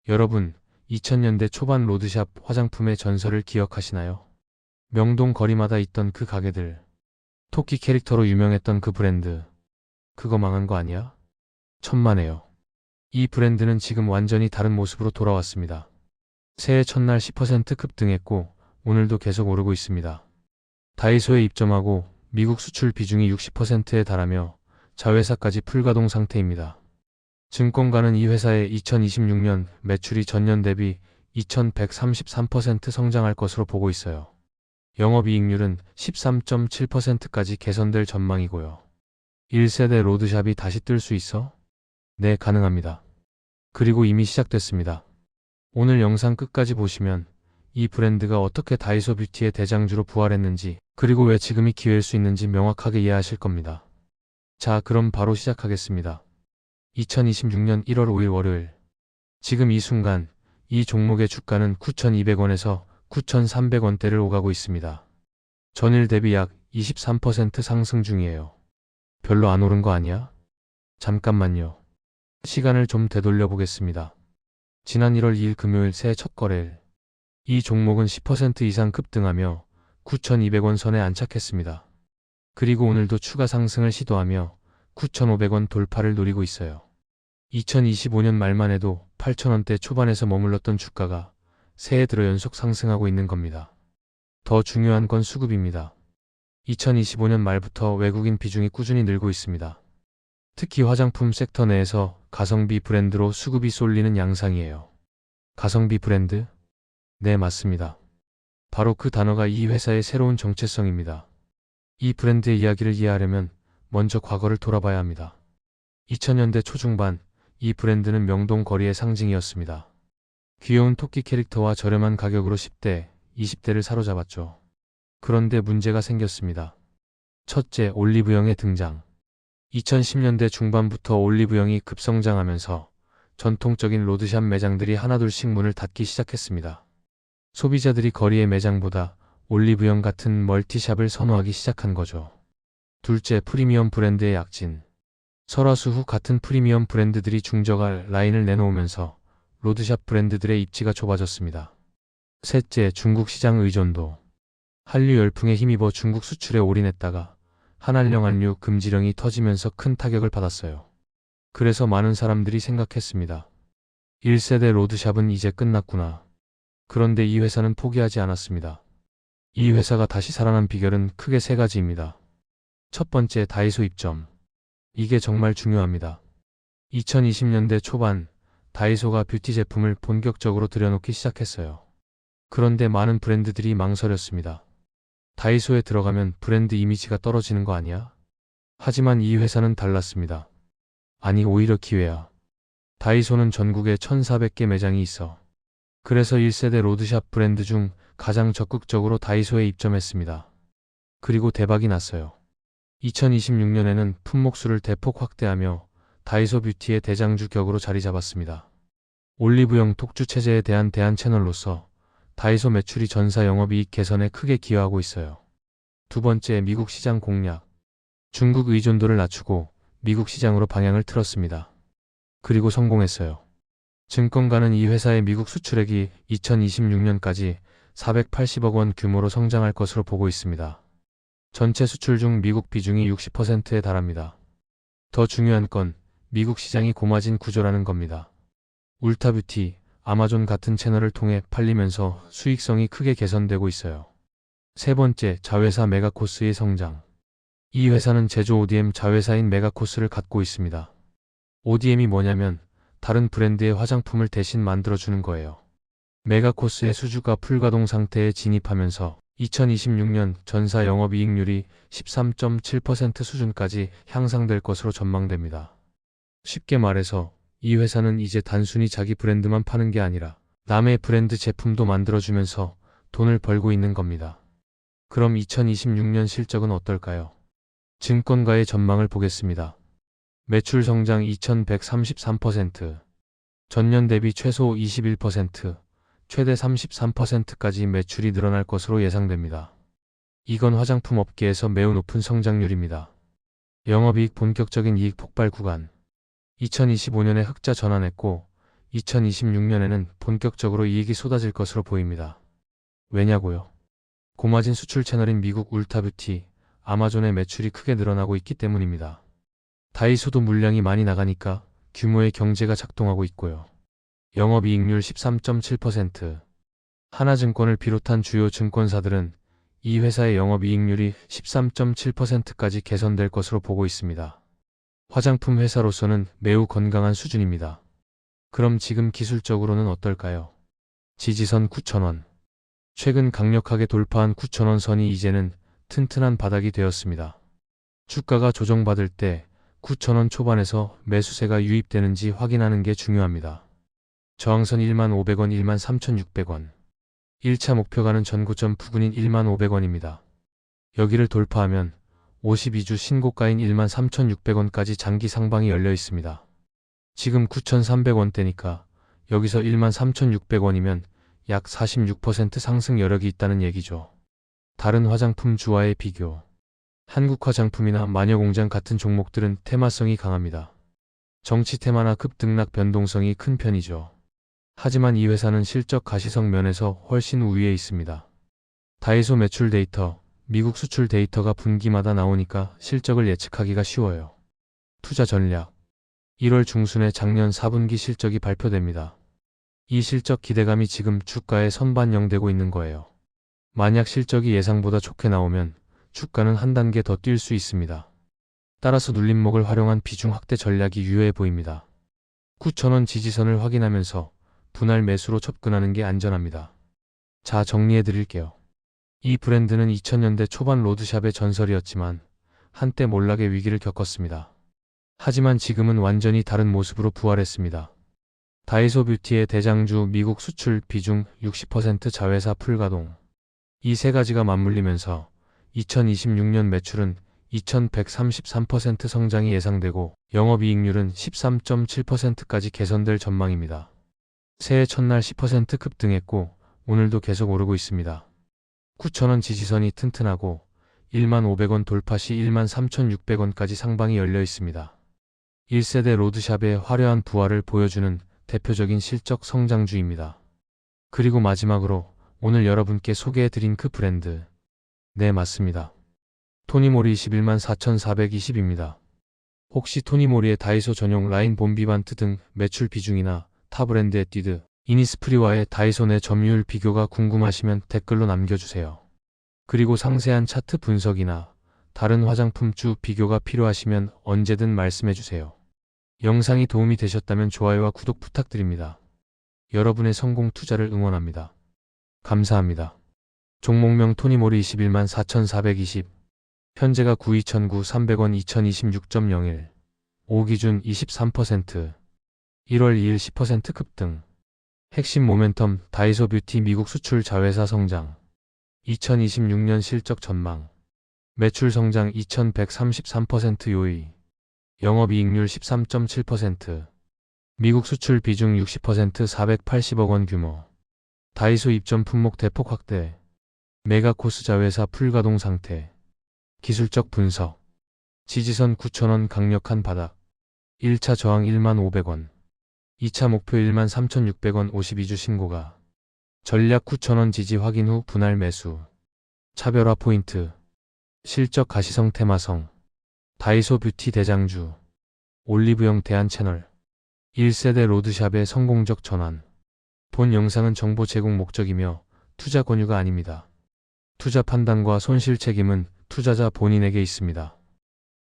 여러분, 2000년대 초반 로드샵 화장품의 전설을 기억하시나요? 명동 거리마다 있던 그 가게들, 토끼 캐릭터로 유명했던 그 브랜드, 그거 망한 거 아니야? 천만에요. 이 브랜드는 지금 완전히 다른 모습으로 돌아왔습니다. 새해 첫날 10% 급등했고 오늘도 계속 오르고 있습니다. 다이소에 입점하고 미국 수출 비중이 60%에 달하며 자회사까지 풀가동 상태입니다. 증권가는 이 회사의 2026년 매출이 전년 대비 2133% 성장할 것으로 보고 있어요. 영업이익률은 13.7%까지 개선될 전망이고요. 1세대 로드샵이 다시 뜰 수 있어? 네, 가능합니다. 그리고 이미 시작됐습니다. 오늘 영상 끝까지 보시면 이 브랜드가 어떻게 다이소 뷰티의 대장주로 부활했는지, 그리고 왜 지금이 기회일 수 있는지 명확하게 이해하실 겁니다. 자, 그럼 바로 시작하겠습니다. 2026년 1월 5일 월요일. 지금 이 순간 이 종목의 주가는 9,200원에서 9,300원대를 오가고 있습니다. 전일 대비 약 23% 상승 중이에요. 별로 안 오른 거 아니야? 잠깐만요. 시간을 좀 되돌려 보겠습니다. 지난 1월 2일 금요일 새해 첫 거래일. 이 종목은 10% 이상 급등하며 9,200원 선에 안착했습니다. 그리고 오늘도 추가 상승을 시도하며 9,500원 돌파를 노리고 있어요. 2025년 말만 해도 8,000원대 초반에서 머물렀던 주가가 새해 들어 연속 상승하고 있는 겁니다. 더 중요한 건 수급입니다. 2025년 말부터 외국인 비중이 꾸준히 늘고 있습니다. 특히 화장품 섹터 내에서 가성비 브랜드로 수급이 쏠리는 양상이에요. 가성비 브랜드? 네, 맞습니다. 바로 그 단어가 이 회사의 새로운 정체성입니다. 이 브랜드의 이야기를 이해하려면 먼저 과거를 돌아봐야 합니다. 2000년대 초중반, 이 브랜드는 명동 거리의 상징이었습니다. 귀여운 토끼 캐릭터와 저렴한 가격으로 10대, 20대를 사로잡았죠. 그런데 문제가 생겼습니다. 첫째, 올리브영의 등장. 2010년대 중반부터 올리브영이 급성장하면서 전통적인 로드샵 매장들이 하나둘씩 문을 닫기 시작했습니다. 소비자들이 거리의 매장보다 올리브영 같은 멀티샵을 선호하기 시작한 거죠. 둘째, 프리미엄 브랜드의 약진. 설화수후 같은 프리미엄 브랜드들이 중저가 라인을 내놓으면서 로드샵 브랜드들의 입지가 좁아졌습니다. 셋째, 중국 시장 의존도. 한류 열풍에 힘입어 중국 수출에 올인했다가 한한령 한류 금지령이 터지면서 큰 타격을 받았어요. 그래서 많은 사람들이 생각했습니다. 1세대 로드샵은 이제 끝났구나. 그런데 이 회사는 포기하지 않았습니다. 이 회사가 다시 살아난 비결은 크게 세 가지입니다. 첫 번째, 다이소 입점. 이게 정말 중요합니다. 2020년대 초반 다이소가 뷰티 제품을 본격적으로 들여놓기 시작했어요. 그런데 많은 브랜드들이 망설였습니다. 다이소에 들어가면 브랜드 이미지가 떨어지는 거 아니야? 하지만 이 회사는 달랐습니다. 아니, 오히려 기회야. 다이소는 전국에 1,400개 매장이 있어. 그래서 1세대 로드샵 브랜드 중 가장 적극적으로 다이소에 입점했습니다. 그리고 대박이 났어요. 2026년에는 품목수를 대폭 확대하며 다이소 뷰티의 대장주 격으로 자리 잡았습니다. 올리브영 독주 체제에 대한 대안 채널로서 다이소 매출이 전사 영업이익 개선에 크게 기여하고 있어요. 두 번째, 미국 시장 공략. 중국 의존도를 낮추고 미국 시장으로 방향을 틀었습니다. 그리고 성공했어요. 증권가는 이 회사의 미국 수출액이 2026년까지 480억 원 규모로 성장할 것으로 보고 있습니다. 전체 수출 중 미국 비중이 60%에 달합니다. 더 중요한 건 미국 시장이 고마진 구조라는 겁니다. 울타뷰티, 아마존 같은 채널을 통해 팔리면서 수익성이 크게 개선되고 있어요. 세 번째, 자회사 메가코스의 성장. 이 회사는 제조 ODM 자회사인 메가코스를 갖고 있습니다. ODM이 뭐냐면 다른 브랜드의 화장품을 대신 만들어주는 거예요. 메가코스의 수주가 풀가동 상태에 진입하면서 2026년 전사 영업이익률이 13.7% 수준까지 향상될 것으로 전망됩니다. 쉽게 말해서 이 회사는 이제 단순히 자기 브랜드만 파는 게 아니라 남의 브랜드 제품도 만들어주면서 돈을 벌고 있는 겁니다. 그럼 2026년 실적은 어떨까요? 증권가의 전망을 보겠습니다. 매출 성장 2133%, 전년 대비 최소 21%, 최대 33%까지 매출이 늘어날 것으로 예상됩니다. 이건 화장품 업계에서 매우 높은 성장률입니다. 영업이익 본격적인 이익 폭발 구간. 2025년에 흑자 전환했고 2026년에는 본격적으로 이익이 쏟아질 것으로 보입니다. 왜냐고요? 고마진 수출 채널인 미국 울타뷰티, 아마존의 매출이 크게 늘어나고 있기 때문입니다. 다이소도 물량이 많이 나가니까 규모의 경제가 작동하고 있고요. 영업이익률 13.7%. 하나증권을 비롯한 주요 증권사들은 이 회사의 영업이익률이 13.7%까지 개선될 것으로 보고 있습니다. 화장품 회사로서는 매우 건강한 수준입니다. 그럼 지금 기술적으로는 어떨까요? 지지선 9,000원. 최근 강력하게 돌파한 9,000원 선이 이제는 튼튼한 바닥이 되었습니다. 주가가 조정받을 때 9,000원 초반에서 매수세가 유입되는지 확인하는 게 중요합니다. 저항선 15,000원, 13,600원. 1차 목표가는 전고점 부근인 15,000원입니다. 여기를 돌파하면 52주 신고가인 13,600원까지 장기 상방이 열려 있습니다. 지금 9,300원대니까 여기서 13,600원이면 약 46% 상승 여력이 있다는 얘기죠. 다른 화장품 주와의 비교. 한국화장품이나 마녀공장 같은 종목들은 테마성이 강합니다. 정치 테마나 급등락 변동성이 큰 편이죠. 하지만 이 회사는 실적 가시성 면에서 훨씬 우위에 있습니다. 다이소 매출 데이터, 미국 수출 데이터가 분기마다 나오니까 실적을 예측하기가 쉬워요. 투자 전략. 1월 중순에 작년 4분기 실적이 발표됩니다. 이 실적 기대감이 지금 주가에 선반영되고 있는 거예요. 만약 실적이 예상보다 좋게 나오면 주가는 한 단계 더 뛸 수 있습니다. 따라서 눌림목을 활용한 비중 확대 전략이 유효해 보입니다. 9,000원 지지선을 확인하면서 분할 매수로 접근하는 게 안전합니다. 자, 정리해 드릴게요. 이 브랜드는 2000년대 초반 로드샵의 전설이었지만 한때 몰락의 위기를 겪었습니다. 하지만 지금은 완전히 다른 모습으로 부활했습니다. 다이소 뷰티의 대장주 미국 수출 비중 60% 자회사 풀가동. 이 세 가지가 맞물리면서 2026년 매출은 2133% 성장이 예상되고 영업이익률은 13.7%까지 개선될 전망입니다. 새해 첫날 10% 급등했고 오늘도 계속 오르고 있습니다. 9,000원 지지선이 튼튼하고 15,000원 돌파 시 13,600원까지 상방이 열려 있습니다. 1세대 로드샵의 화려한 부활을 보여주는 대표적인 실적 성장주입니다. 그리고 마지막으로 오늘 여러분께 소개해드린 그 브랜드. 네, 맞습니다. 토니모리 214,420입니다. 혹시 토니모리의 다이소 전용 라인 봄비반트 등 매출 비중이나 타 브랜드의 띠드, 이니스프리와의 다이소 내 점유율 비교가 궁금하시면 댓글로 남겨주세요. 그리고 상세한 차트 분석이나 다른 화장품주 비교가 필요하시면 언제든 말씀해주세요. 영상이 도움이 되셨다면 좋아요와 구독 부탁드립니다. 여러분의 성공 투자를 응원합니다. 감사합니다. 종목명 토니모리 214,420. 현재가 92,900원 2026.01. 5기준 23%. 1월 2일 10% 급등. 핵심 모멘텀 다이소 뷰티 미국 수출 자회사 성장. 2026년 실적 전망. 매출 성장 2133% 요의. 영업이익률 13.7%. 미국 수출 비중 60% 480억 원 규모. 다이소 입점 품목 대폭 확대. 메가코스 자회사 풀가동 상태. 기술적 분석. 지지선 9,000원 강력한 바닥. 1차 저항 15,000원. 2차 목표 13,600원 52주 신고가. 전략 9,000원 지지 확인 후 분할 매수. 차별화 포인트. 실적 가시성 테마성. 다이소 뷰티 대장주. 올리브영 대안 채널. 1세대 로드샵의 성공적 전환. 본 영상은 정보 제공 목적이며 투자 권유가 아닙니다. 투자 판단과 손실 책임은 투자자 본인에게 있습니다.